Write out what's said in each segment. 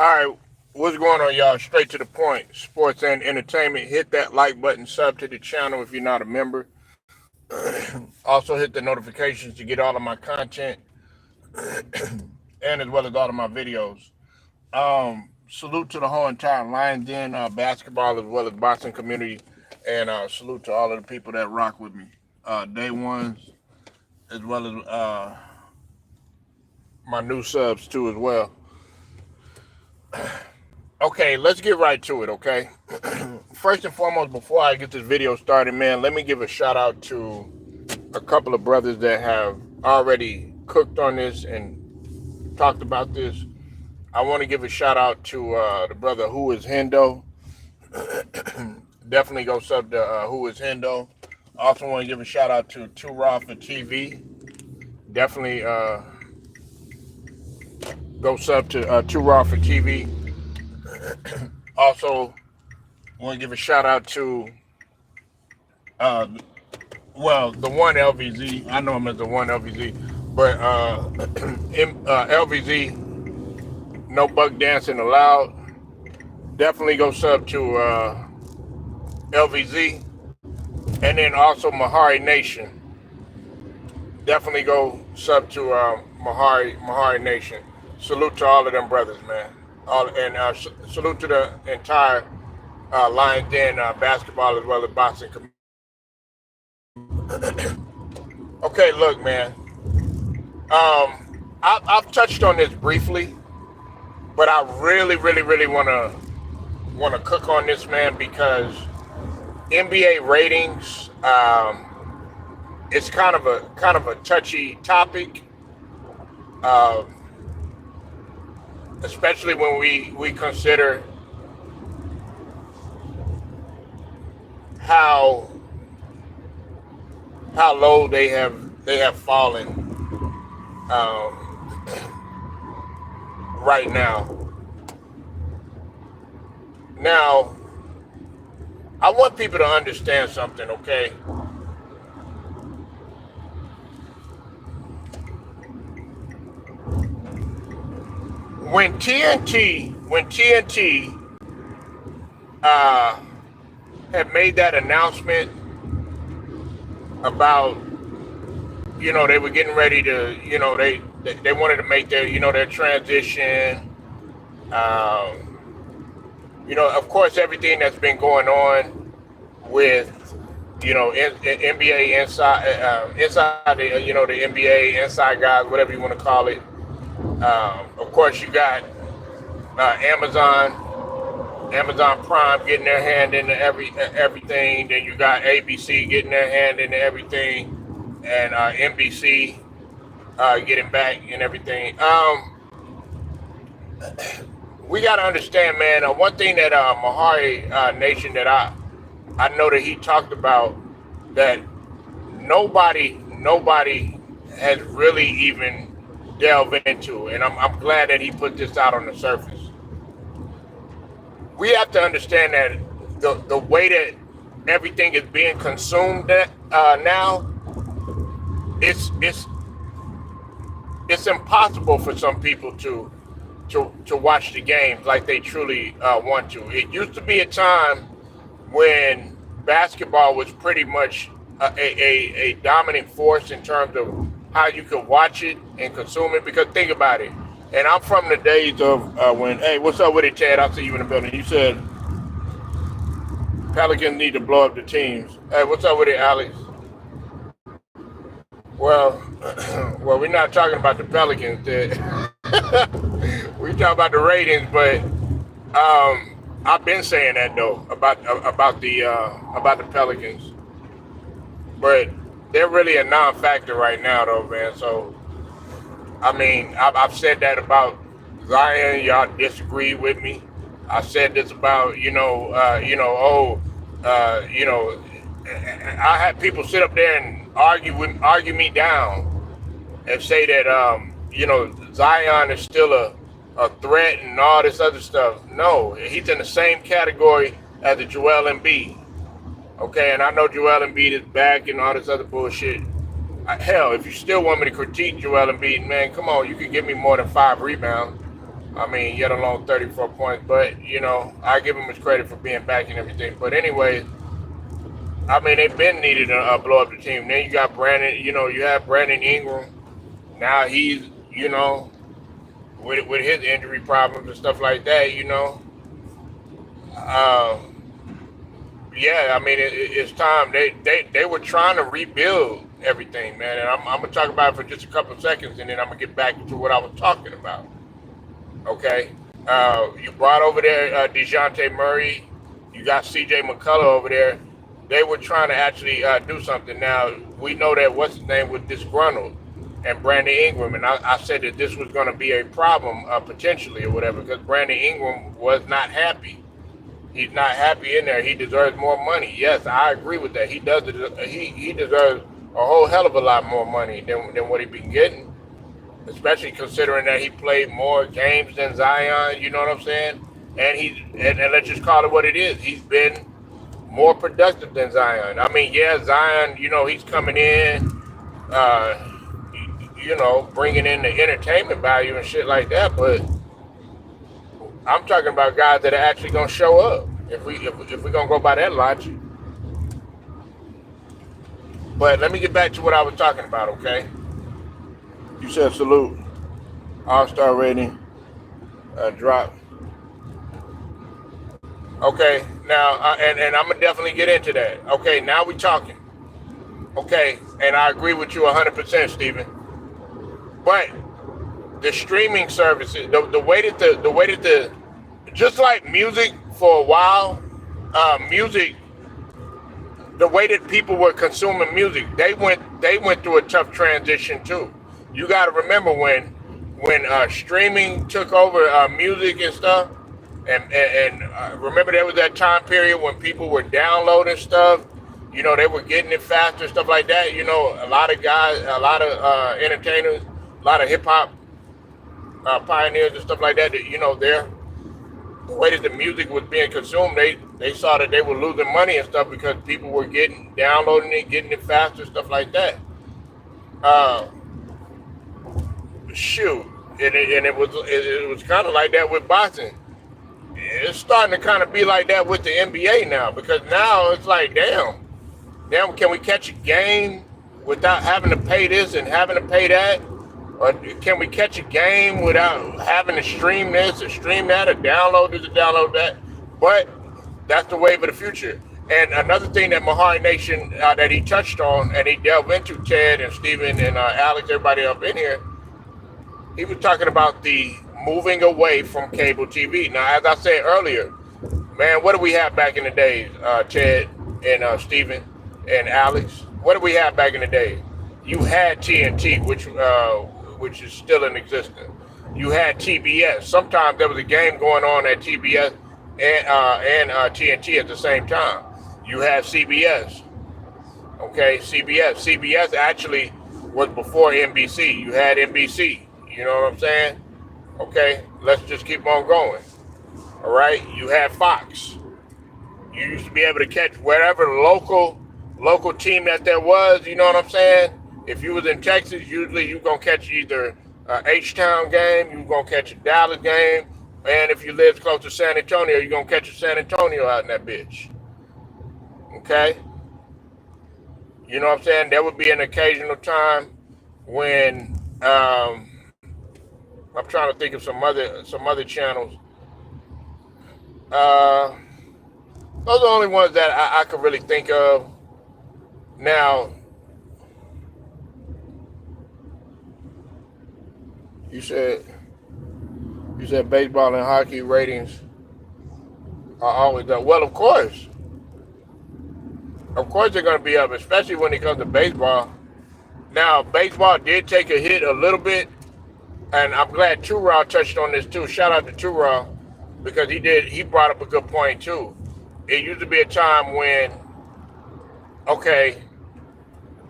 All right, what's going on, y'all? Straight to the point. Sports and entertainment. Hit that like button, sub to the channel if you're not a member. Also, hit the notifications to get all of my content and as well as all of my videos. Salute to the whole entire Lions Den basketball as well as boxing community, and salute to all of the people that rock with me. Day ones as well as my new subs too as well. Okay, let's get right to it. Okay, first and foremost, before I get this video started, man, let me give a shout out to a couple of brothers that have already cooked on this and talked about this. I want to give a shout out to the brother Who Is Hendo. Definitely go sub to Who Is Hendo. I also want to give a shout out to Too Raw for TV. Definitely go sub to Too Raw for TV. Also want to give a shout out to uh, the one LVZ. I know him as the one LVZ, but LVZ, no buck dancing allowed. Definitely go sub to LVZ, and then also Mahari Nation. Definitely go sub to Mahari Nation. Salute to all of them brothers, man. Salute to the entire Lions Den basketball as well as boxing community. Okay, look, man. I've touched on this briefly, but I really want to cook on this, man, because NBA ratings. It's kind of a touchy topic, uh, especially when we consider how low they have fallen right now. Now, I want people to understand something, okay? When TNT had made that announcement about, they were getting ready to, they wanted to make their, their transition. Of course, everything that's been going on with, NBA inside the, the NBA inside guys, whatever you want to call it. Of course, you got Amazon Prime getting their hand into everything. Then you got ABC getting their hand into everything, and NBC getting back and everything. We got to understand, man. One thing that Mahari Nation that I know that he talked about that nobody has really even delved into, and I'm glad that he put this out on the surface. We have to understand that the way that everything is being consumed now, it's impossible for some people to watch the games like they truly want to. It used to be a time when basketball was pretty much a dominant force in terms of how you could watch it and consume it. Because think about it, and I'm from the days of when, hey, what's up with it, Ted? I'll see you in the building. You said Pelicans need to blow up the teams. Hey, what's up with it, Alex? Well, we're not talking about the Pelicans, Ted. We talk about the ratings, but I've been saying that though about the Pelicans, but they're really a non-factor right now, though, man. So, I mean, I've said that about Zion. Y'all disagree with me. I said this about I had people sit up there and argue me down and say that Zion is still a threat and all this other stuff. No, he's in the same category as the Joel Embiid. Okay, and I know Joel Embiid is back and all this other bullshit. Hell, if you still want me to critique Joel Embiid, man, come on, you can give me more than 5 rebounds. I mean, yet alone 34 points. But, you know, I give him his credit for being back and everything. But anyway, I mean, they've been needed to blow up the team. Then you got Brandon, you know, you have Brandon Ingram. Now he's, you know, with his injury problems and stuff like that, you know. Um, yeah, I mean, it's time. They were trying to rebuild everything, man. And I'm going to talk about it for just a couple of seconds, and then I'm going to get back to what I was talking about. Okay. You brought over there DeJounte Murray. You got CJ McCullough over there. They were trying to actually do something. Now, we know that what's his name was disgruntled and Brandon Ingram. And I said that this was going to be a problem potentially or whatever because Brandon Ingram was not happy. He's not happy in there. He deserves more money. Yes, I agree with that. He does. He deserves a whole hell of a lot more money than what he's been getting, especially considering that he played more games than Zion. You know what I'm saying? And let's just call it what it is. He's been more productive than Zion. I mean, yeah, Zion. You know, he's coming in. You know, bringing in the entertainment value and shit like that, but I'm talking about guys that are actually gonna show up. If we're gonna go by that logic. But let me get back to what I was talking about, okay? You said salute. All-star rating drop. Okay, now and I'm gonna definitely get into that. Okay, now we're talking. Okay, and I agree with you 100%, Stephen. But the streaming services, the way that the just like music for a while, music, the way that people were consuming music, they went through a tough transition too. You got to remember when streaming took over music and stuff, and remember there was that time period when people were downloading stuff. You know, they were getting it faster, stuff like that. You know, a lot of guys, a lot of entertainers, a lot of hip hop pioneers and stuff like that. You know, the way that the music was being consumed, they saw that they were losing money and stuff because people were downloading it, getting it faster, stuff like that. Shoot, and it was kind of like that with boxing. It's starting to kind of be like that with the NBA now because now it's like, damn, can we catch a game without having to pay this and having to pay that? Or can we catch a game without having to stream this or stream that or download this or download that? But that's the wave of the future. And another thing that Mahari Nation, that he touched on and he delved into, Ted and Steven and Alex, everybody up in here, he was talking about the moving away from cable TV. Now, as I said earlier, man, what do we have back in the days, Ted and Steven and Alex? What do we have back in the day? You had TNT, which is still in existence. You had TBS. Sometimes there was a game going on at TBS and TNT at the same time. You had CBS. Okay, CBS. CBS actually was before NBC. You had NBC. You know what I'm saying? Okay, let's just keep on going. All right, you had Fox. You used to be able to catch whatever local team that there was. You know what I'm saying? If you was in Texas, usually you're going to catch either a H-Town game, you're going to catch a Dallas game, and if you live close to San Antonio, you're going to catch a San Antonio out in that bitch. Okay? You know what I'm saying? There would be an occasional time when I'm trying to think of some other channels. Those are the only ones that I could really think of. Now, you said baseball and hockey ratings are always up. Well, of course they're going to be up, especially when it comes to baseball. Now, baseball did take a hit a little bit, and I'm glad Tural touched on this too. Shout out to Tural because he brought up a good point too. It used to be a time when, okay,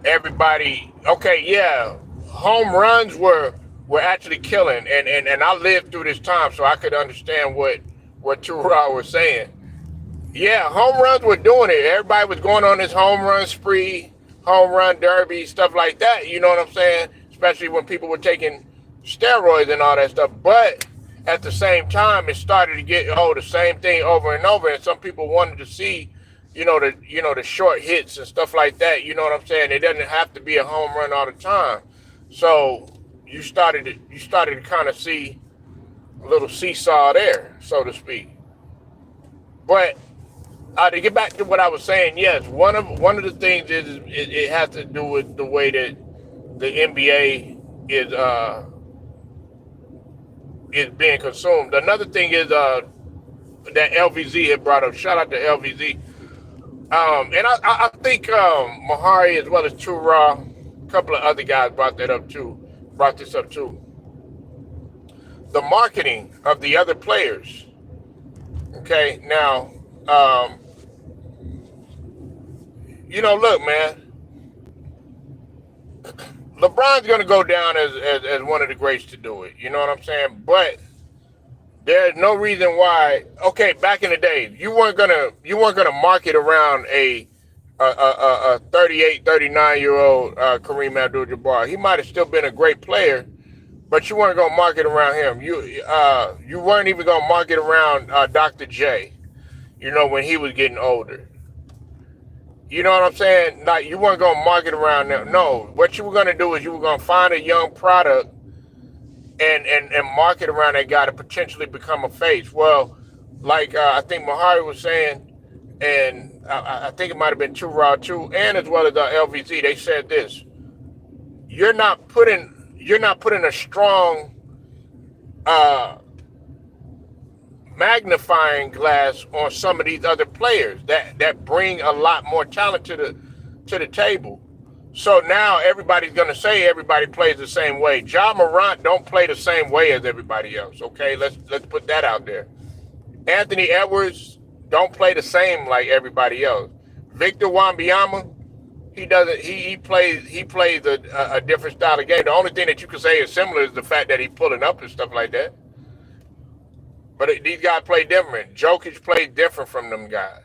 everybody, okay, yeah, home runs were actually killing, and I lived through this time, so I could understand what Tural was saying. Yeah, home runs were doing it. Everybody was going on this home run spree, home run derby, stuff like that. You know what I'm saying? Especially when people were taking steroids and all that stuff. But at the same time, it started to get the same thing over and over, and some people wanted to see, the short hits and stuff like that. You know what I'm saying? It doesn't have to be a home run all the time. So you started to kind of see a little seesaw there, so to speak. But to get back to what I was saying, yes, one of the things is it has to do with the way that the NBA is being consumed. Another thing is that LVZ had brought up. Shout out to LVZ. And I think Mahari as well as True Raw, a couple of other guys brought this up too. The marketing of the other players. Okay, now, look, man, LeBron's gonna go down as one of the greats to do it. You know what I'm saying? But there's no reason why. Okay, back in the day, you weren't gonna market around a 38, 39-year-old Kareem Abdul-Jabbar. He might have still been a great player, but you weren't gonna market around him. You weren't even gonna market around Dr. J. When he was getting older. You know what I'm saying? Like, you weren't gonna market around them. No, what you were gonna do is you were gonna find a young product and market around that guy to potentially become a face. Well, like I think Mahari was saying, and I think it might have been True Raw too, and as well as LVZ, they said this: you're not putting a strong magnifying glass on some of these other players that bring a lot more talent to the table. So now everybody's gonna say everybody plays the same way. Ja Morant don't play the same way as everybody else. Okay, let's put that out there. Anthony Edwards don't play the same like everybody else. Victor Wembanyama, he doesn't. He plays a different style of game. The only thing that you can say is similar is the fact that he's pulling up and stuff like that. But these guys play different. Jokic played different from them guys.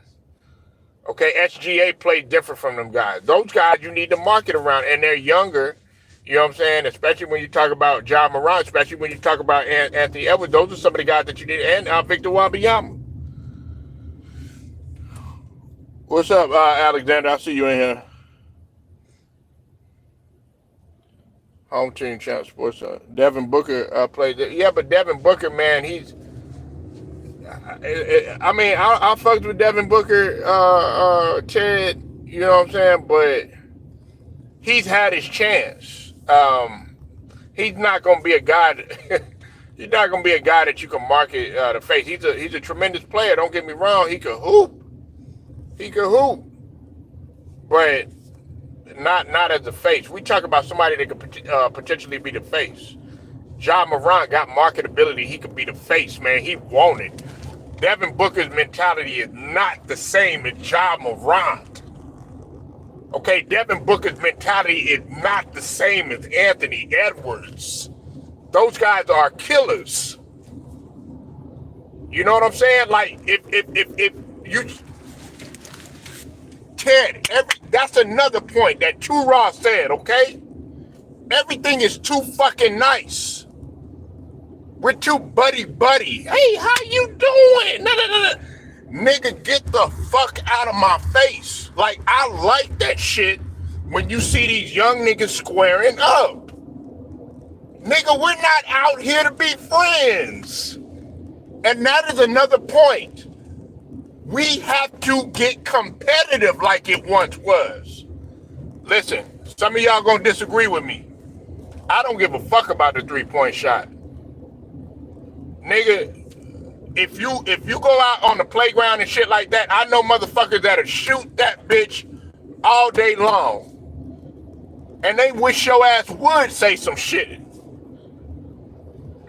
Okay, SGA played different from them guys. Those guys you need to market around, and they're younger. You know what I'm saying? Especially when you talk about Ja Morant, especially when you talk about Anthony Edwards. Those are some of the guys that you need, and Victor Wembanyama. What's up, Alexander? I see you in here. Home team champ sports. Devin Booker played. Yeah, but Devin Booker, man, he's. I mean, I fucked with Devin Booker, Ted, you know what I'm saying? But he's had his chance. He's not going to be a guy. He's not going to be a guy that you can market the face. He's a tremendous player. Don't get me wrong. He could hoop. But not as a face. We talk about somebody that could potentially be the face. Ja Morant got marketability. He could be the face, man. He won it. Devin Booker's mentality is not the same as Ja Morant. Okay, Devin Booker's mentality is not the same as Anthony Edwards. Those guys are killers. You know what I'm saying? Like, if you... Ted, that's another point that True Raw said, okay? Everything is too fucking nice. We're too buddy. Hey, how you doing? No. Nigga, get the fuck out of my face. Like, I like that shit when you see these young niggas squaring up. Nigga, we're not out here to be friends. And that is another point. We have to get competitive like it once was. Listen, some of y'all gonna disagree with me. I don't give a fuck about the three-point shot. Nigga, if you go out on the playground and shit like that, I know motherfuckers that'll shoot that bitch all day long. And they wish your ass would say some shit.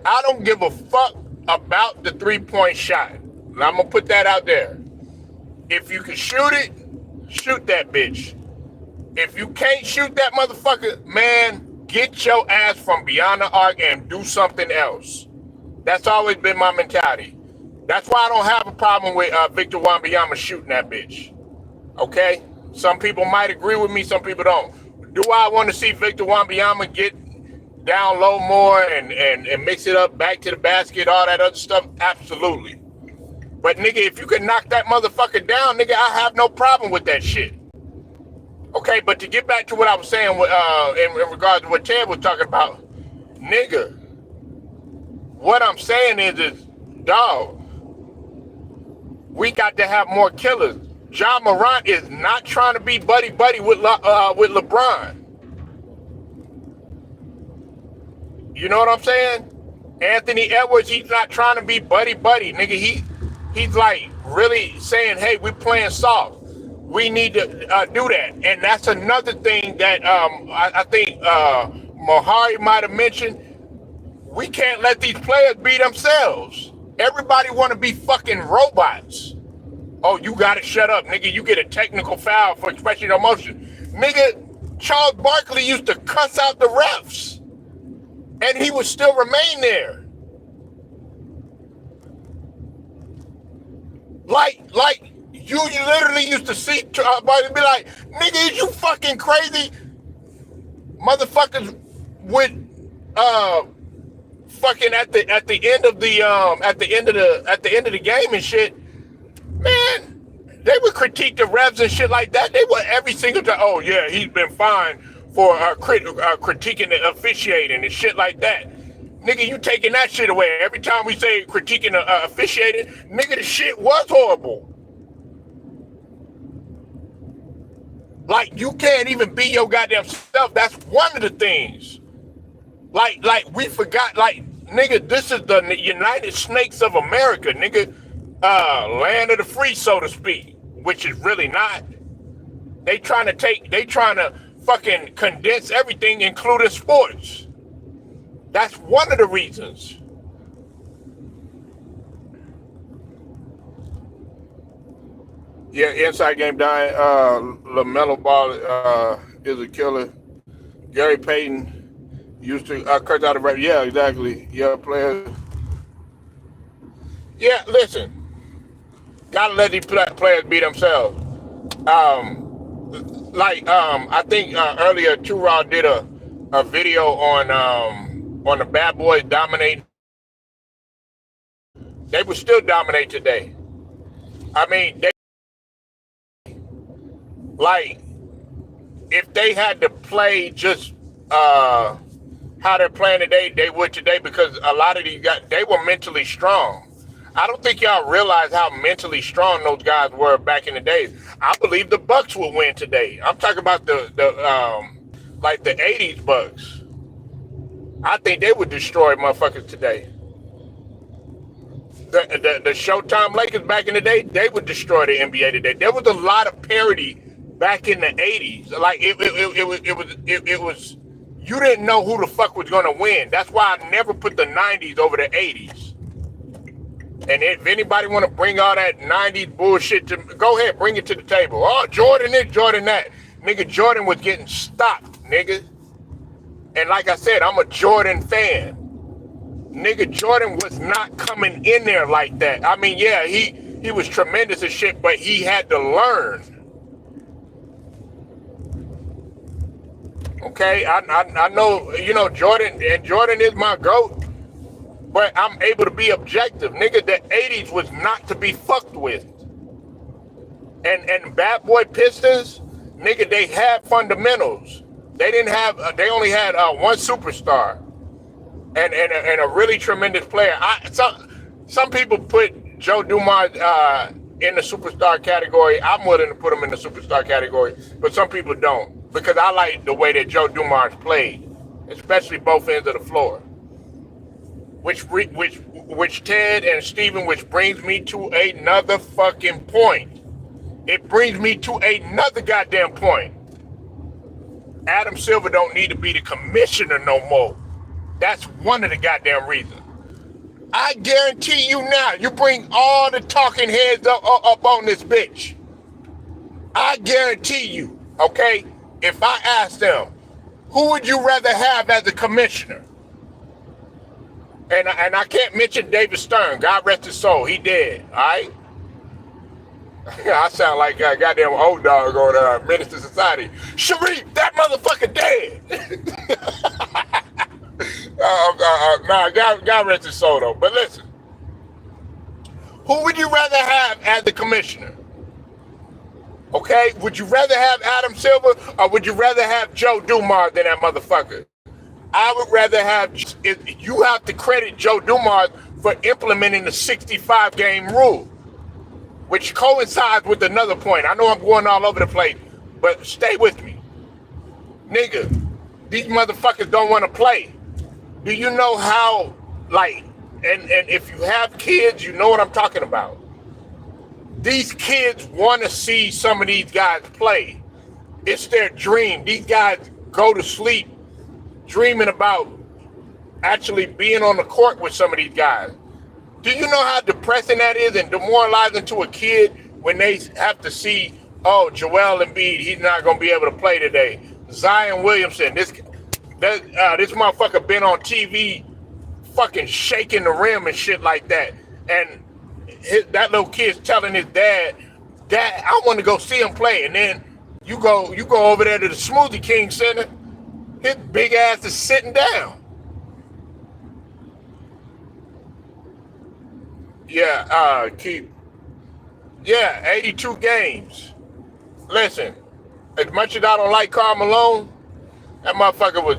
I don't give a fuck about the three-point shot. And I'm gonna put that out there. If you can shoot it, shoot that bitch. If you can't shoot that motherfucker, man, get your ass from beyond the arc and do something else. That's always been my mentality. That's why I don't have a problem with Victor Wembanyama shooting that bitch. Okay? Some people might agree with me, some people don't. Do I want to see Victor Wembanyama down low more and mix it up back to the basket, all that other stuff? Absolutely. But nigga, if you can knock that motherfucker down, nigga, I have no problem with that shit. Okay, but to get back to what I was saying in regards to what Ted was talking about, nigga, what I'm saying is dog, we got to have more killers. Ja Morant is not trying to be buddy-buddy with LeBron. You know what I'm saying? Anthony Edwards, he's not trying to be buddy-buddy. Nigga, he's like really saying, hey, we're playing soft. We need to do that. And that's another thing that I think Mohari might have mentioned. We can't let these players be themselves. Everybody want to be fucking robots. Oh, you got to shut up, nigga. You get a technical foul for expressing your emotion. Nigga, Charles Barkley used to cuss out the refs. And he would still remain there. Like you literally used to see Charles Barkley be like, nigga, is you fucking crazy? Motherfuckers would fucking at the end of the game and shit, man, they would critique the refs and shit like that. They would every single time. Oh yeah, he's been fined for critiquing the officiating and shit like that. Nigga, you taking that shit away. Every time we say critiquing the officiating, nigga, the shit was horrible. Like, you can't even be your goddamn self. That's one of the things. Like we forgot, like, nigga, this is the United Snakes of America, nigga. Land of the free, so to speak, which is really not. They trying to fucking condense everything, including sports. That's one of the reasons. Yeah, inside game dying. LaMelo Ball is a killer. Gary Payton used to curse out the rap. Yeah, exactly. Yeah, players. Yeah, listen. Gotta let these players be themselves. I think earlier, Two Raw did a video on the Bad Boys dominating. They would still dominate today. I mean, if they had to play just how they're playing today, they would today, because a lot of these guys, they were mentally strong. I don't think y'all realize how mentally strong those guys were back in the days. I believe the Bucks would win today. I'm talking about the 80s Bucks. I think they would destroy motherfuckers today. The Showtime Lakers back in the day, they would destroy the NBA today. There was a lot of parity back in the 80s. Like it was you didn't know who the fuck was gonna win. That's why I never put the 90s over the 80s. And if anybody want to bring all that 90s bullshit to, go ahead, bring it to the table. Oh, Jordan this, Jordan that. Nigga, Jordan was getting stopped, nigga. And like I said, I'm a Jordan fan. Nigga, Jordan was not coming in there like that. I mean, yeah, he was tremendous as shit, but he had to learn. Okay, I know, you know, Jordan is my GOAT. But I'm able to be objective. Nigga, the 80s was not to be fucked with. And Bad Boy Pistons, nigga, they had fundamentals. They didn't have, they only had one superstar. And a really tremendous player. Some people put Joe Dumars in the superstar category. I'm willing to put him in the superstar category, but some people don't. Because I like the way that Joe Dumars played, especially both ends of the floor. Which Ted and Steven, which brings me to another fucking point. It brings me to another goddamn point. Adam Silver don't need to be the commissioner no more. That's one of the goddamn reasons. I guarantee you now, you bring all the talking heads up on this bitch. I guarantee you, okay, if I ask them, who would you rather have as a commissioner? And I can't mention David Stern. God rest his soul. He dead. All right? I sound like a goddamn old dog on Minister Society. Sharif, that motherfucker dead. Nah, God rest his soul though. But listen, who would you rather have as the commissioner? Okay, would you rather have Adam Silver or would you rather have Joe Dumars than that motherfucker? I would rather have. You have to credit Joe Dumars for implementing the 65 game rule, which coincides with another point. I know I'm going all over the place, but stay with me, nigga. These motherfuckers don't want to play. Do you know how, like, and if you have kids, you know what I'm talking about. These kids want to see some of these guys play. It's their dream. These guys go to sleep dreaming about actually being on the court with some of these guys. Do you know how depressing that is and demoralizing to a kid when they have to see, oh, Joel Embiid, he's not going to be able to play today. Zion Williamson, this motherfucker been on TV fucking shaking the rim and shit like that. And that little kid's telling his dad, I want to go see him play. And then you go over there to the Smoothie King Center, his big ass is sitting down. Yeah, 82 games. Listen, as much as I don't like Karl Malone, that motherfucker was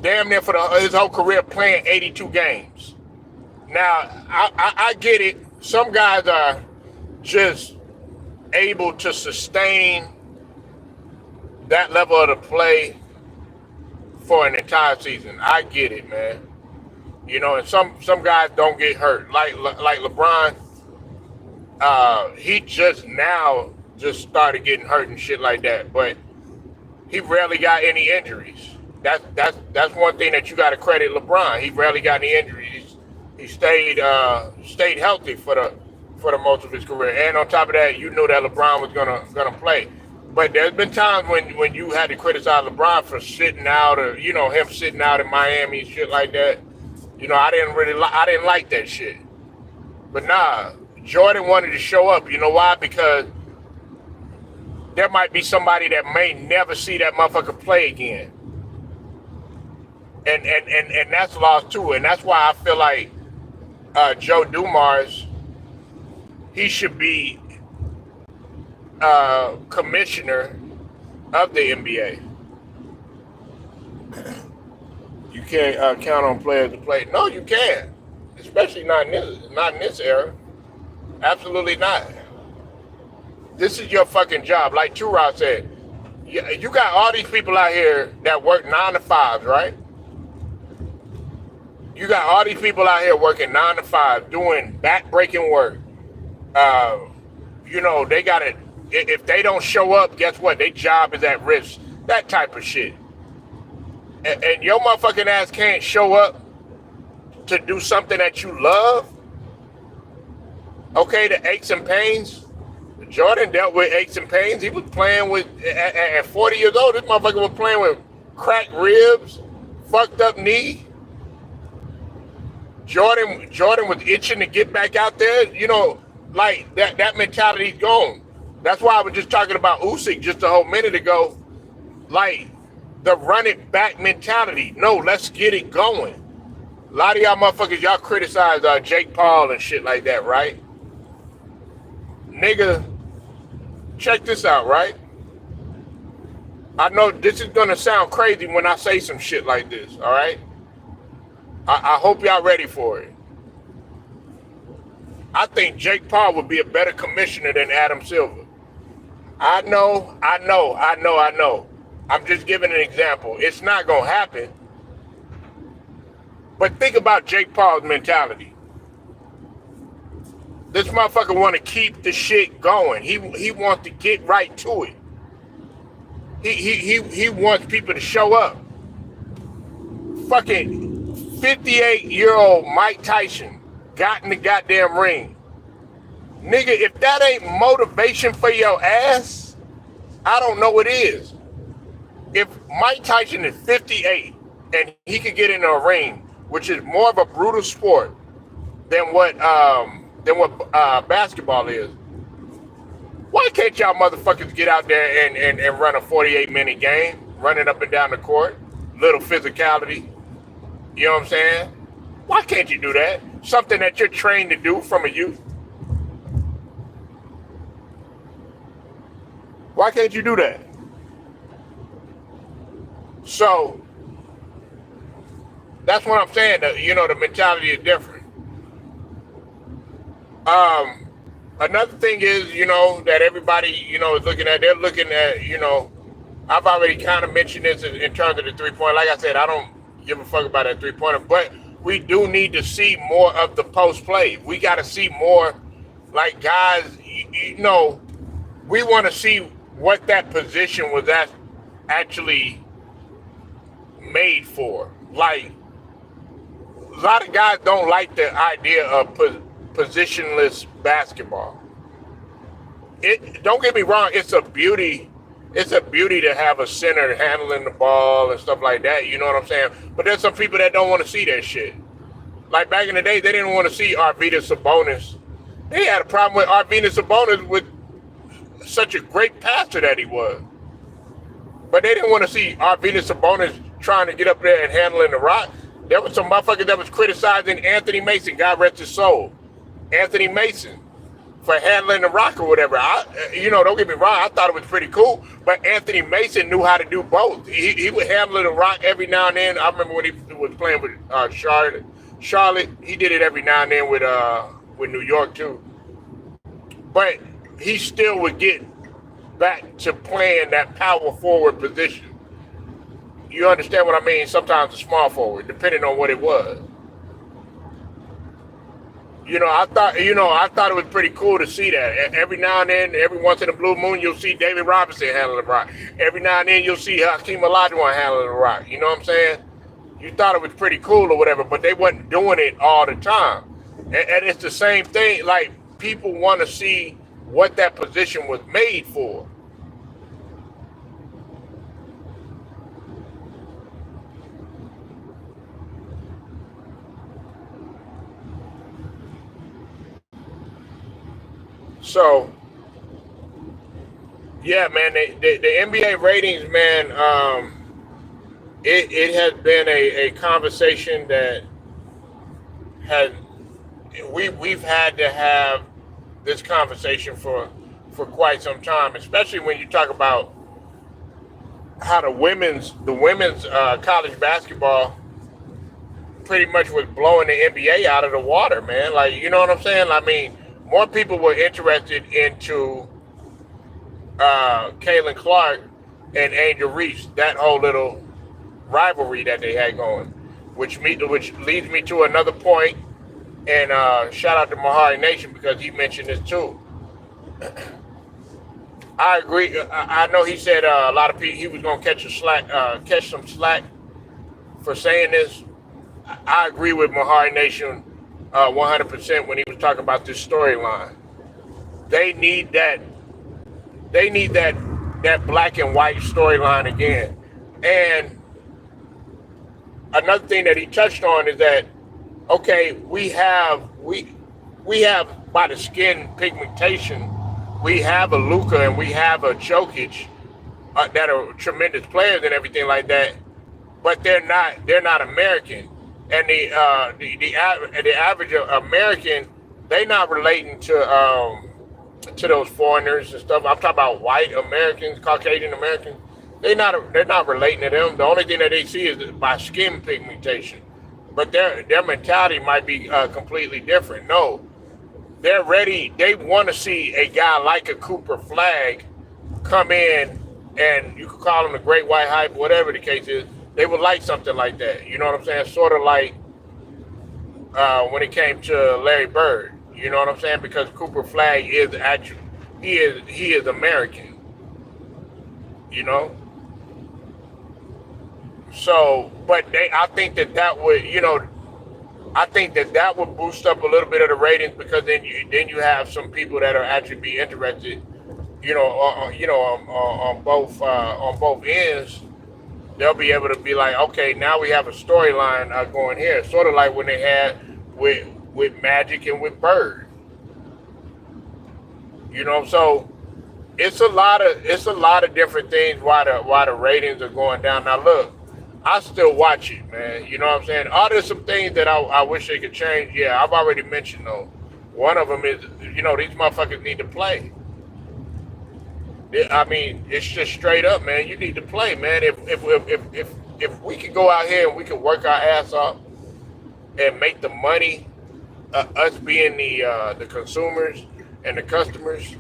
damn near for his whole career playing 82 games. Now, I get it. Some guys are just able to sustain that level of the play for an entire season. I get it, man. You know, and some guys don't get hurt. Like LeBron, he just now started getting hurt and shit like that. But he rarely got any injuries. That's one thing that you got to credit LeBron. He rarely got any injuries. He stayed healthy for the most of his career. And on top of that, you knew that LeBron was gonna play. But there's been times when you had to criticize LeBron for sitting out, or him sitting out in Miami and shit like that. I didn't like that shit. But nah, Jordan wanted to show up. You know why? Because there might be somebody that may never see that motherfucker play again. And that's lost too. And that's why I feel like Joe Dumars, he should be commissioner of the NBA. You can't count on players to play. No, you can't. Especially not in this era. Absolutely not. This is your fucking job. Like Turod said, you got all these people out here that work 9 to 5, right? You got all these people out here working 9 to 5, doing back-breaking work. They got to, if they don't show up, guess what? Their job is at risk. That type of shit. And your motherfucking ass can't show up to do something that you love. Okay, the aches and pains. Jordan dealt with aches and pains. He was playing with, at 40 years old, this motherfucker was playing with cracked ribs, fucked up knee. Jordan was itching to get back out there. Like that mentality's gone. That's why I was just talking about Usyk just a whole minute ago. Like, the run it back mentality. No, let's get it going. A lot of y'all motherfuckers, y'all criticize Jake Paul and shit like that, right? Nigga, check this out, right? I know this is gonna sound crazy when I say some shit like this, all right? I hope y'all ready for it. I think Jake Paul would be a better commissioner than Adam Silver. I know. I'm just giving an example. It's not gonna happen. But think about Jake Paul's mentality. This motherfucker want to keep the shit going. He wants to get right to it. He wants people to show up. Fucking 58-year-old Mike Tyson got in the goddamn ring. Nigga, if that ain't motivation for your ass, I don't know what is. If Mike Tyson is 58 and he could get in a ring, which is more of a brutal sport than what basketball is, why can't y'all motherfuckers get out there and run a 48-minute game, running up and down the court, little physicality? You know what I'm saying? Why can't you do that? Something that you're trained to do from a youth. Why can't you do that? So that's what I'm saying. The mentality is different. Um, Another thing is, that everybody, is looking at. They're looking at, I've already kind of mentioned this in terms of the 3 point. Like I said, I don't give a fuck about that 3 pointer, but we do need to see more of the post play. We got to see more, like guys. We want to see what that position was actually made for. Like a lot of guys don't like the idea of positionless basketball. It don't get me wrong, it's a beauty. It's a beauty to have a center handling the ball and stuff like that. You know what I'm saying? But there's some people that don't want to see that shit. Like back in the day, they didn't want to see Arvydas Sabonis. They had a problem with Arvydas Sabonis with such a great passer that he was. But they didn't want to see Arvydas Sabonis trying to get up there and handling the rock. There was some motherfuckers that was criticizing Anthony Mason, God rest his soul. Anthony Mason for handling the rock or whatever. Don't get me wrong, I thought it was pretty cool, but Anthony Mason knew how to do both. He would handle the rock every now and then. I remember when he was playing with Charlotte, he did it every now and then with New York too. But he still would get back to playing that power forward position. You understand what I mean? Sometimes a small forward, depending on what it was. I thought it was pretty cool to see that. Every now and then, every once in a blue moon, you'll see David Robinson handling the rock. Every now and then, you'll see Hakeem Olajuwon handling the rock. You know what I'm saying? You thought it was pretty cool or whatever, but they wasn't doing it all the time. And it's the same thing. Like, people want to see what that position was made for. So, yeah, man, the NBA ratings, man, it has been a conversation that has we've had to have this conversation for quite some time, especially when you talk about how the women's college basketball pretty much was blowing the NBA out of the water, man. Like, you know what I'm saying? I mean, more people were interested into Caitlin Clark and Angel Reese, that whole little rivalry that they had going, which leads me to another point. And shout out to Mahari Nation because he mentioned this too. I agree. I know he said a lot of people he was gonna catch some slack for saying this. I agree with Mahari Nation 100% when he was talking about this storyline. They need that. They need that black and white storyline again. And another thing that he touched on is that, okay, we have by the skin pigmentation, we have a Luka and we have a Jokic that are tremendous players and everything like that, but they're not American. And the average American, they not relating to those foreigners and stuff. I'm talking about white Americans, Caucasian Americans. They're not relating to them. The only thing that they see is by skin pigmentation. But their mentality might be completely different. No, they're ready. They want to see a guy like a Cooper Flag come in, and you could call him the Great White Hype, whatever the case is. They would like something like that. You know what I'm saying? Sort of like when it came to Larry Bird. You know what I'm saying? Because Cooper Flag is actually he is American. You know. So, but I think that would, I think that would boost up a little bit of the ratings because then you have some people that are actually be interested, on both ends. They'll be able to be like, okay, now we have a storyline going here, sort of like when they had with Magic and with Bird. So it's a lot of different things why the ratings are going down. Now look. I still watch it, man. You know what I'm saying? Are there some things that I wish they could change? Yeah, I've already mentioned though. One of them is, these motherfuckers need to play. I mean, it's just straight up, man. You need to play, man. If we could go out here and we could work our ass off and make the money, us being the consumers and the customers,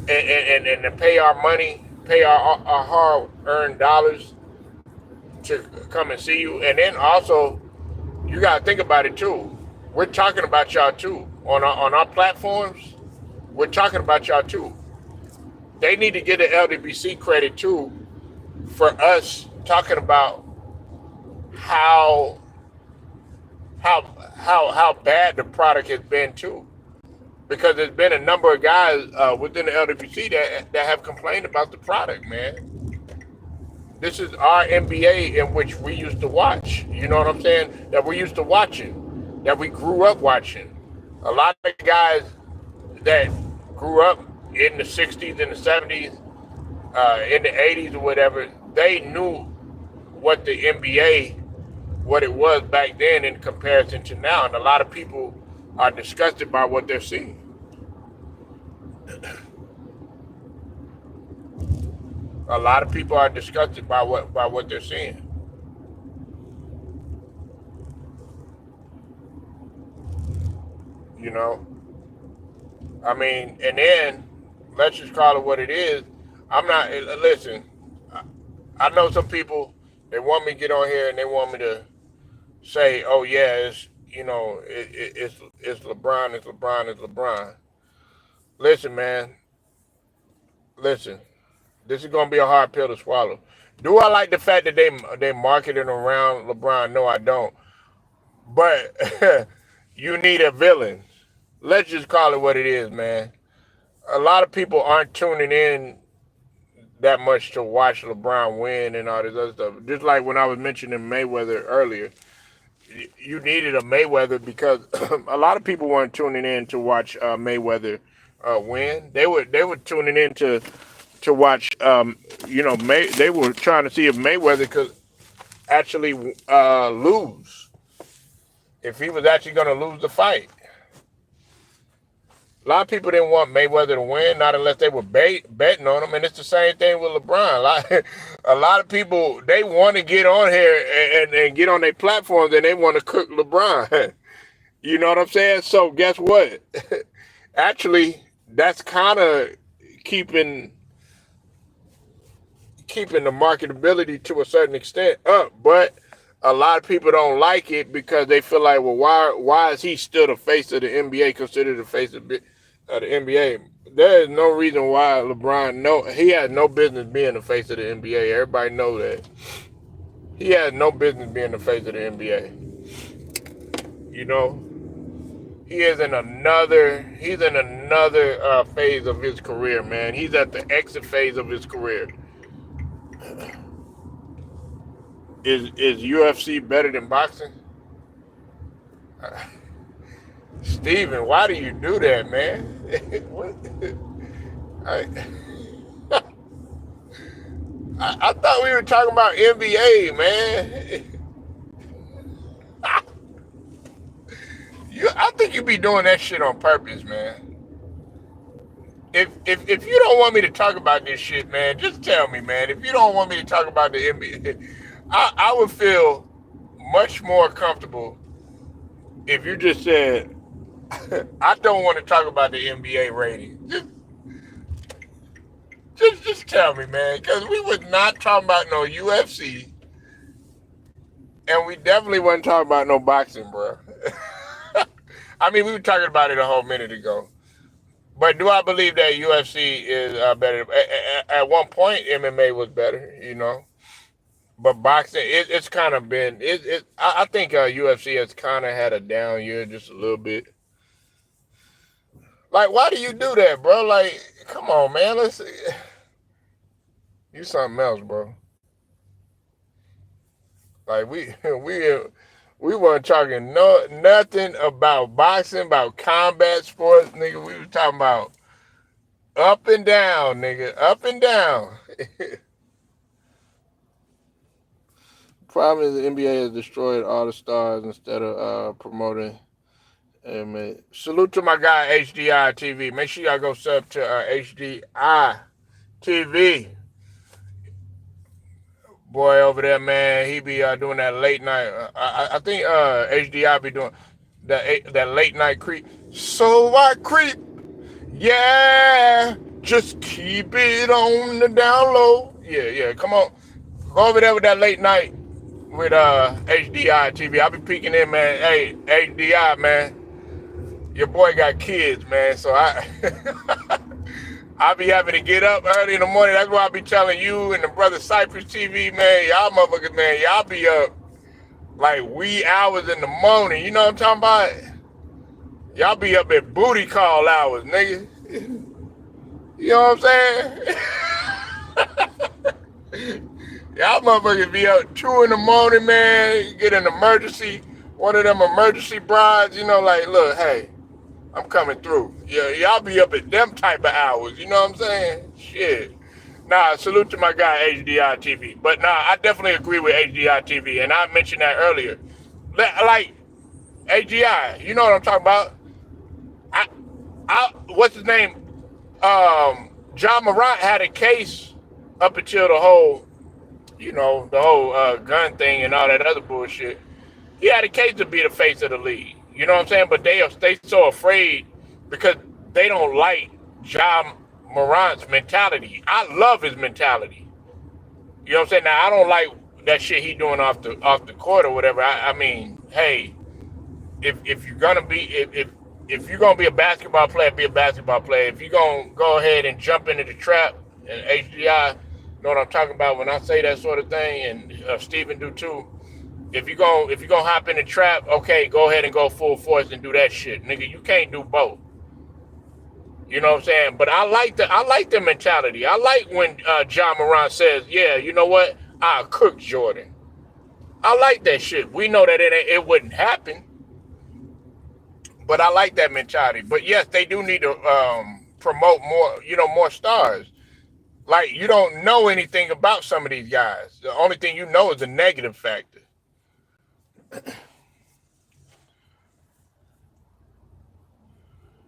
and to pay our money, pay our hard earned dollars to come and see you, and then also you gotta think about it too. We're talking about y'all too on our platforms. We're talking about y'all too. They need to get the LDBC credit too for us talking about how how bad the product has been too. Because there's been a number of guys within the LWC that have complained about the product, man. This is our NBA in which we used to watch. You know what I'm saying? That we used to watching, that we grew up watching. A lot of guys that grew up in the 60s and the 70s, in the 80s or whatever, they knew what the NBA, what it was back then in comparison to now. And a lot of people are disgusted by what they're seeing. A lot of people are disgusted by what they're seeing. You know, I mean, and then let's just call it what it is. I'm not. Listen, I know some people, they want me to get on here and they want me to say, "Oh yeah, it's LeBron, it's LeBron, it's LeBron." Listen, man. Listen. This is gonna be a hard pill to swallow. Do I like the fact that they marketing around LeBron? No, I don't. But you need a villain. Let's just call it what it is, man. A lot of people aren't tuning in that much to watch LeBron win and all this other stuff. Just like when I was mentioning Mayweather earlier, you needed a Mayweather because a lot of people weren't tuning in to watch Mayweather win. They were tuning in to watch. They were trying to see if Mayweather could actually lose, if he was actually going to lose the fight. A lot of people didn't want Mayweather to win, not unless they were betting on him. And it's the same thing with LeBron. A lot of people, they want to get on here and get on their platforms and they want to cook LeBron. You know what I'm saying? So guess what? Actually, that's kind of keeping the marketability to a certain extent up. But a lot of people don't like it because they feel like, well, why is he still the face of the NBA, considered the face of the NBA? There is no reason why LeBron, he has no business being the face of the NBA. Everybody knows that. He has no business being the face of the NBA. You know, he's in another phase of his career, man. He's at the exit phase of his career. Is UFC better than boxing? Steven, why do you do that, man? I thought we were talking about NBA, man. I think you be doing that shit on purpose, man. If you don't want me to talk about this shit, man, just tell me, man. If you don't want me to talk about the NBA, I would feel much more comfortable if you just said, I don't want to talk about the NBA ratings. Just tell me, man, because we was not talking about no UFC, and we definitely wasn't talking about no boxing, bro. I mean, we were talking about it a whole minute ago. But do I believe that UFC is better? At one point, MMA was better, But boxing, it's kind of been. I think UFC has kind of had a down year just a little bit. Like, why do you do that, bro? Like, come on, man. Let's you something else, bro. Like we weren't talking nothing about boxing, about combat sports, nigga. We were talking about up and down, nigga, up and down. Problem is the NBA has destroyed all the stars instead of promoting. Man. Salute to my guy HDI TV. Make sure y'all go sub to HDI TV. Boy over there, man, he be doing that late night. I think HDI be doing that late night creep. So I creep, yeah. Just keep it on the down low. Yeah. Come on, go over there with that late night with HDI TV. I'll be peeking in, man. Hey, HDI, man. Your boy got kids, man. So I be having to get up early in the morning. That's why I be telling you and the brother Cypress TV, man, y'all motherfuckers, man, y'all be up like wee hours in the morning. You know what I'm talking about? Y'all be up at booty call hours, nigga. You know what I'm saying? Y'all motherfuckers be up 2 in the morning, man. Get an emergency, one of them emergency brides, you know, like, look, hey, I'm coming through. Yeah, y'all be up at them type of hours. You know what I'm saying? Shit. Nah, salute to my guy HDI TV. But nah, I definitely agree with HDI TV, and I mentioned that earlier. Like HDI, you know what I'm talking about? What's his name? John Morant had a case up until the whole, gun thing and all that other bullshit. He had a case to be the face of the league. You know what I'm saying? But they so afraid because they don't like John Morant's mentality. I love his mentality. You know what I'm saying? Now I don't like that shit he doing off the court or whatever. I mean, hey, if you're gonna be if you're gonna be a basketball player, be a basketball player. If you're gonna go ahead and jump into the trap, and HDI know what I'm talking about when I say that sort of thing, and Steven do too. If you gonna hop in the trap, okay, go ahead and go full force and do that shit, nigga. You can't do both. You know what I'm saying? But I like the mentality. I like when John Morant says, "Yeah, you know what? I'll cook Jordan." I like that shit. We know that it wouldn't happen, but I like that mentality. But yes, they do need to promote more stars. Like, you don't know anything about some of these guys. The only thing you know is the negative factor.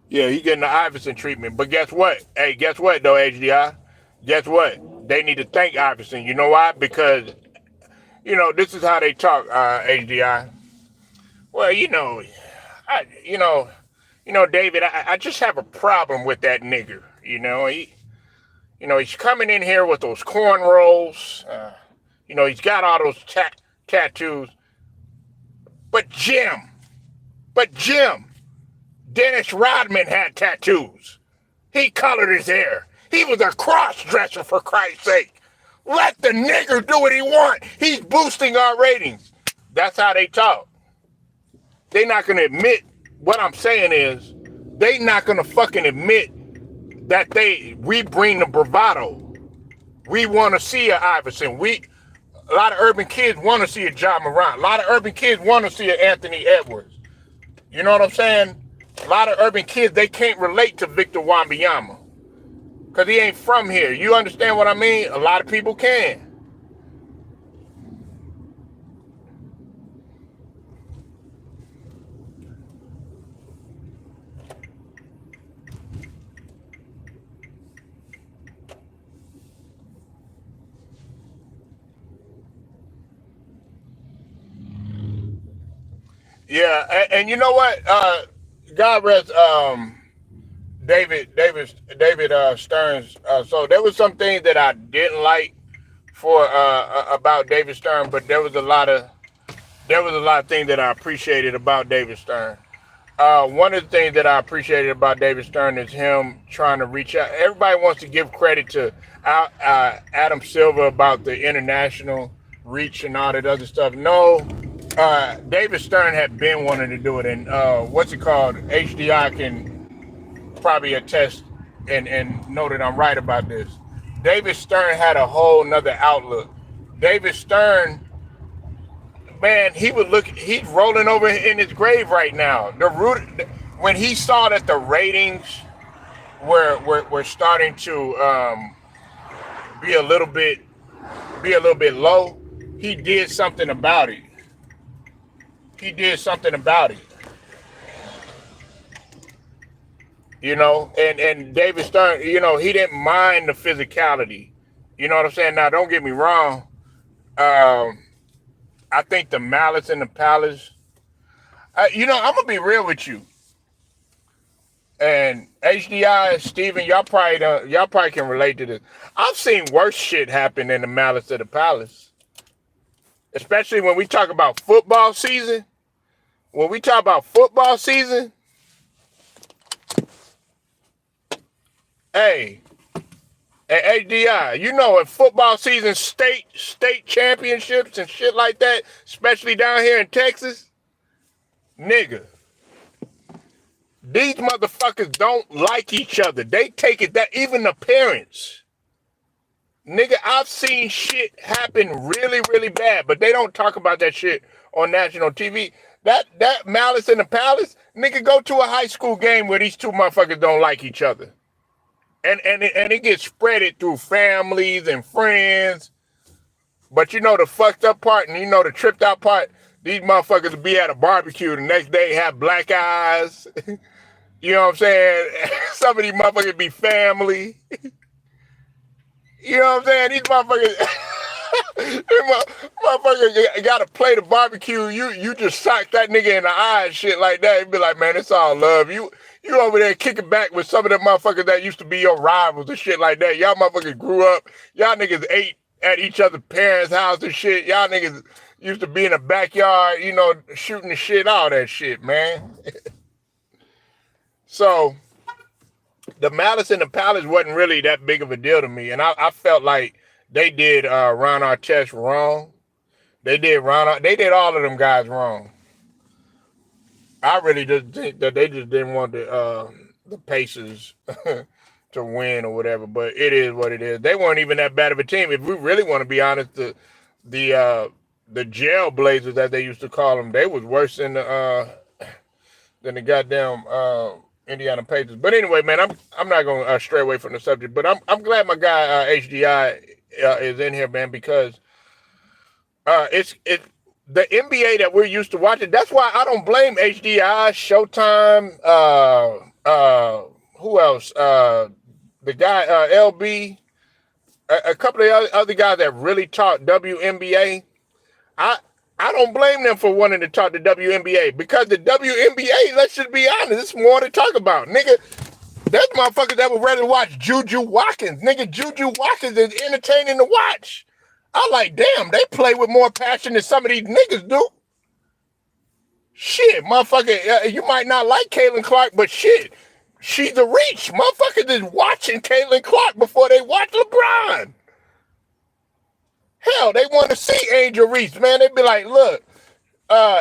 Yeah, he getting the Iverson treatment. But guess what? Hey, guess what though, HDI? Guess what? They need to thank Iverson. You know why? Because, this is how they talk, HDI. Well, David, I just have a problem with that nigger. He's coming in here with those cornrows. He's got all those tattoos. But Jim, Dennis Rodman had tattoos. He colored his hair. He was a cross-dresser, for Christ's sake. Let the nigger do what he want. He's boosting our ratings. That's how they talk. They're not going to admit, what I'm saying is, they not going to fucking admit that we bring the bravado. We want to see a Iverson. A lot of urban kids want to see a John Morant. A lot of urban kids want to see an Anthony Edwards. You know what I'm saying? A lot of urban kids, they can't relate to Victor Wembanyama because he ain't from here. You understand what I mean? A lot of people can. Yeah, and you know what? God rest David Stearns. So there was some things that I didn't like about David Stern, but there was a lot of things that I appreciated about David Stern. One of the things that I appreciated about David Stern is him trying to reach out. Everybody wants to give credit to Adam Silver about the international reach and all that other stuff. No. David Stern had been wanting to do it, and HDI can probably attest and know that I'm right about this. David Stern had a whole nother outlook. David Stern, man, he's rolling over in his grave right now. When he saw that the ratings were starting to be a little bit low, he did something about it. He did something about it. You know, and David Stern, you know, he didn't mind the physicality. You know what I'm saying? Now, don't get me wrong. I think the Malice in the Palace. You know, I'm gonna be real with you. And HDI, Steven, y'all probably can relate to this. I've seen worse shit happen in the Malice of the Palace, especially when we talk about football season. When we talk about football season, hey, and HDI, you know, in football season, state championships and shit like that, especially down here in Texas, nigga, these motherfuckers don't like each other. They take it that even the parents. Nigga, I've seen shit happen really, really bad, but they don't talk about that shit on national TV. That Malice in the Palace, nigga, go to a high school game where these two motherfuckers don't like each other. And it gets spreaded through families and friends. But you know the fucked up part and you know the tripped out part, these motherfuckers will be at a barbecue the next day, have black eyes. You know what I'm saying? Some of these motherfuckers be family. You know what I'm saying? These motherfuckers, motherfuckers got to play the barbecue. You just sock that nigga in the eye and shit like that. You be like, man, it's all love. You over there kicking back with some of them motherfuckers that used to be your rivals and shit like that. Y'all motherfuckers grew up. Y'all niggas ate at each other's parents' house and shit. Y'all niggas used to be in the backyard, you know, shooting the shit, all that shit, man. So the Malice in the Palace wasn't really that big of a deal to me. And I felt like they did Ron Artest wrong. They did all of them guys wrong. I really just think that they just didn't want the Pacers to win or whatever, but it is what it is. They weren't even that bad of a team. If we really want to be honest, the Jailblazers, as they used to call them, they was worse than the goddamn Indiana Pacers. But anyway, man, I'm not gonna stray away from the subject, but I'm glad my guy HDI is in here, man, because it's the NBA that we're used to watching. That's why I don't blame HDI, Showtime, who else? The guy LB, a couple of other guys that really taught WNBA. I don't blame them for wanting to talk the WNBA because the WNBA, let's just be honest, it's more to talk about. Nigga, there's motherfuckers that would rather watch Juju Watkins. Nigga, Juju Watkins is entertaining to watch. I like, damn, they play with more passion than some of these niggas do. Shit, motherfucker, you might not like Caitlin Clark, but shit, she's a reach. Motherfuckers is watching Caitlin Clark before they watch LeBron. Hell, they want to see Angel Reese, man. They be like, look,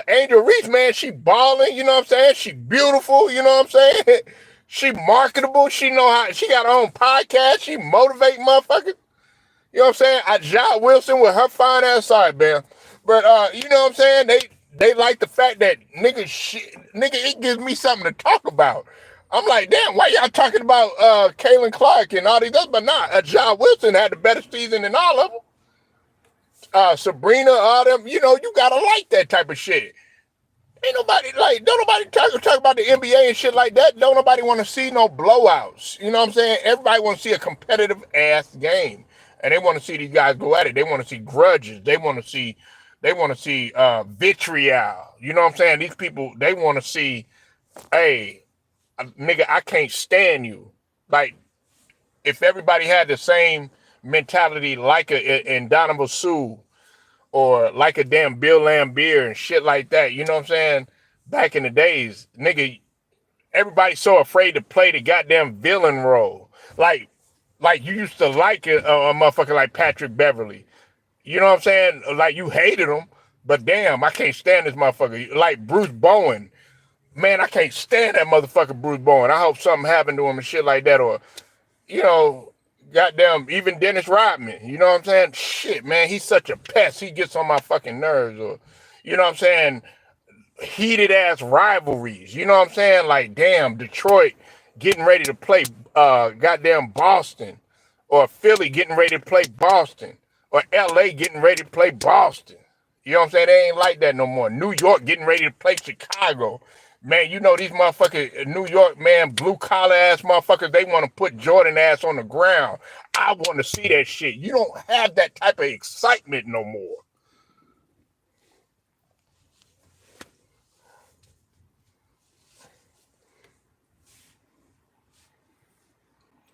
Angel Reese, man, she balling, you know what I'm saying? She beautiful, you know what I'm saying? She marketable. She know how, she got her own podcast. She motivate motherfuckers. You know what I'm saying? Ajah Wilson with her fine ass side, man. But, you know what I'm saying? They like the fact that nigga, it gives me something to talk about. I'm like, damn, why y'all talking about Caitlin Clark and all these others? But nah, Ajah Wilson had the better season than all of them. Sabrina, all them, you know, you gotta like that type of shit. Ain't nobody don't nobody talk about the NBA and shit like that. Don't nobody want to see no blowouts. You know what I'm saying? Everybody want to see a competitive ass game. And they want to see these guys go at it. They want to see grudges. They want to see vitriol. You know what I'm saying? These people, they want to see, hey, nigga, I can't stand you. Like, if everybody had the same mentality like in Donovan Sue or like a damn Bill Laimbeer and shit like that, you know what I'm saying? Back in the days, nigga, everybody's so afraid to play the goddamn villain role. Like you used to like a motherfucker like Patrick Beverly. You know what I'm saying? Like you hated him, but damn, I can't stand this motherfucker. Like Bruce Bowen. Man, I can't stand that motherfucker Bruce Bowen. I hope something happened to him and shit like that. Or, you know, goddamn, even Dennis Rodman. You know what I'm saying? Shit, man, he's such a pest. He gets on my fucking nerves. Or, you know what I'm saying? Heated ass rivalries. You know what I'm saying? Like, damn, Detroit getting ready to play goddamn Boston, or Philly getting ready to play Boston, or LA getting ready to play Boston. You know what I'm saying? They ain't like that no more. New York getting ready to play Chicago. Man, you know these motherfuckers, New York, man, blue collar ass motherfuckers, they want to put Jordan ass on the ground. I want to see that shit. You don't have that type of excitement no more.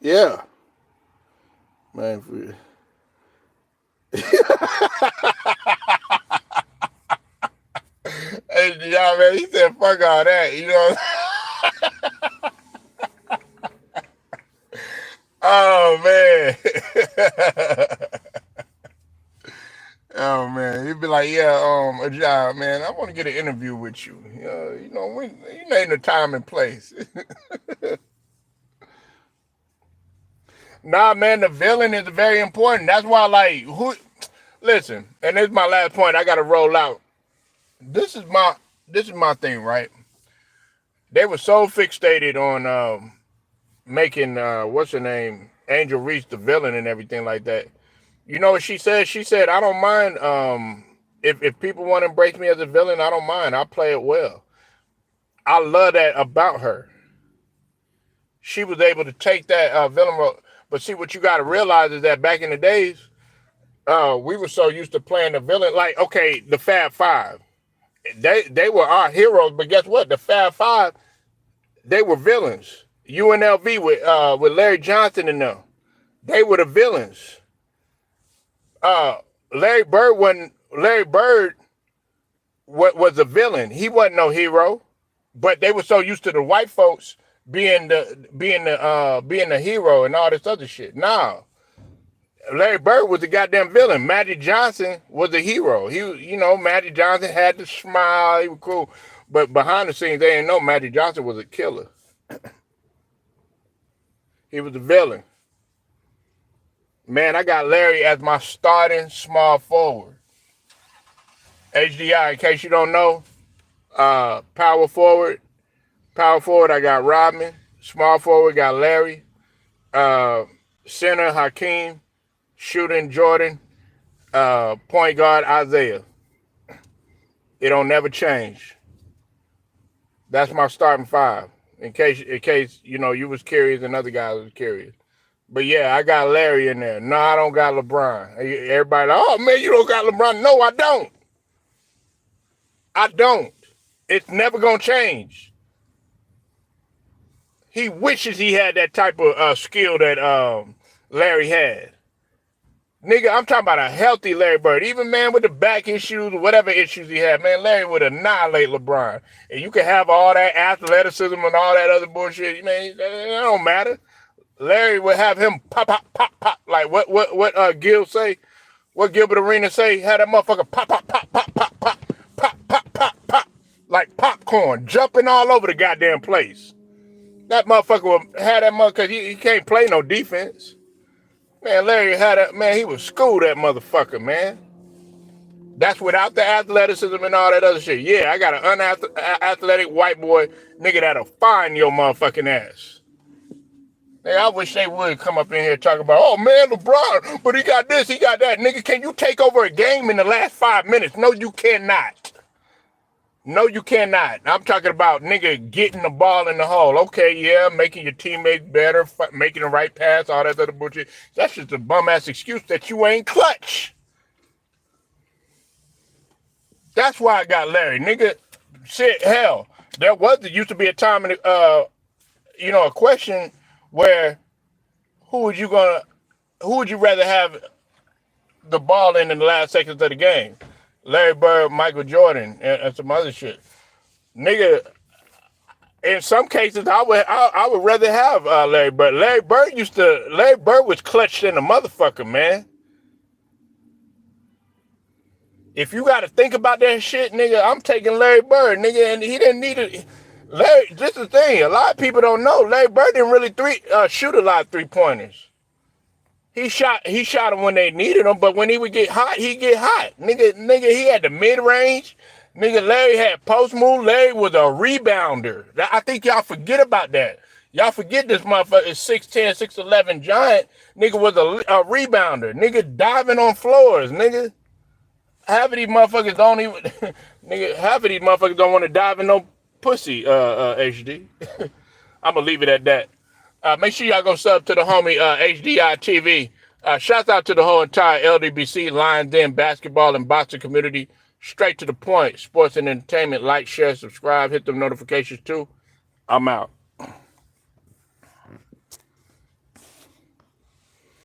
Yeah. Man, hey, y'all, man, he said, fuck all that, you know? Oh, man. Oh, man. He'd be like, yeah, Ajay, man, I want to get an interview with you. You know, you name the time and place. Nah, man, the villain is very important. That's why, like, listen, and this is my last point. I got to roll out. This is my thing, right? They were so fixated on making what's her name, Angel Reese the villain and everything like that. You know what she said? She said, I don't mind if people want to embrace me as a villain, I don't mind. I'll play it well. I love that about her. She was able to take that villain role. But see, what you got to realize is that back in the days, we were so used to playing the villain. Like, okay, the Fab Five, they were our heroes. But guess what? The Fab Five, they were villains. UNLV with Larry Johnson and them, they were the villains. Larry Bird was a villain. He wasn't no hero. But they were so used to the white folks being the hero and all this other shit. Nah, Larry Bird was the goddamn villain. Magic Johnson was the hero. Magic Johnson had the smile. He was cool, but behind the scenes, they didn't know Magic Johnson was a killer. He was the villain. Man, I got Larry as my starting small forward. HDI, in case you don't know, power forward. Power forward, I got Rodman. Small forward, got Larry. Center, Hakeem. Shooting, Jordan. Point guard, Isaiah. It don't never change. That's my starting five. In case you was curious and other guys was curious. But yeah, I got Larry in there. No, I don't got LeBron. Everybody like, oh man, you don't got LeBron. No, I don't. I don't. It's never gonna change. He wishes he had that type of skill that Larry had. Nigga, I'm talking about a healthy Larry Bird. Even, man, with the back issues, whatever issues he had, man, Larry would annihilate LeBron. And you can have all that athleticism and all that other bullshit. Man, it don't matter. Larry would have him pop, pop, pop, pop. Like what Gil say? What Gilbert Arenas say? Had that motherfucker pop, pop, pop, pop, pop, pop, pop, pop, pop, pop. Like popcorn, jumping all over the goddamn place. That motherfucker had that motherfucker because he can't play no defense. Man, Larry he was schooled that motherfucker, man. That's without the athleticism and all that other shit. Yeah, I got an unathletic white boy nigga that'll find your motherfucking ass. Hey, I wish they would come up in here talking about, oh man, LeBron, but he got this, he got that. Nigga, can you take over a game in the last 5 minutes? No, you cannot. No, you cannot. I'm talking about, nigga, getting the ball in the hole. Okay, yeah, making your teammates better, making the right pass, all that other bullshit. That's just a bum-ass excuse that you ain't clutch. That's why I got Larry. Nigga, shit, hell, there used to be a time, in a question where who would you rather have the ball in the last seconds of the game? Larry Bird, Michael Jordan, and some other shit. Nigga, in some cases, I would rather have Larry Bird. Larry Bird was clutched in a motherfucker, man. If you got to think about that shit, nigga, I'm taking Larry Bird, nigga, and he didn't need it. Larry, this is the thing. A lot of people don't know. Larry Bird didn't really shoot a lot of 3-pointers. He shot them when they needed them, but when he would get hot, he'd get hot. Nigga, he had the mid-range. Nigga, Larry had post move. Larry was a rebounder. I think y'all forget about that. Y'all forget this motherfucker is 6'10", 6'11" giant. Nigga was a rebounder. Nigga diving on floors. Nigga, half of these motherfuckers don't even. Nigga, half of these motherfuckers don't want to dive in no pussy. HD. I'm gonna leave it at that. Make sure y'all go sub to the homie HDI TV. Shouts out to the whole entire LDBC, Lions Den, basketball, and boxing community. Straight to the point. Sports and entertainment. Like, share, subscribe, hit them notifications too. I'm out.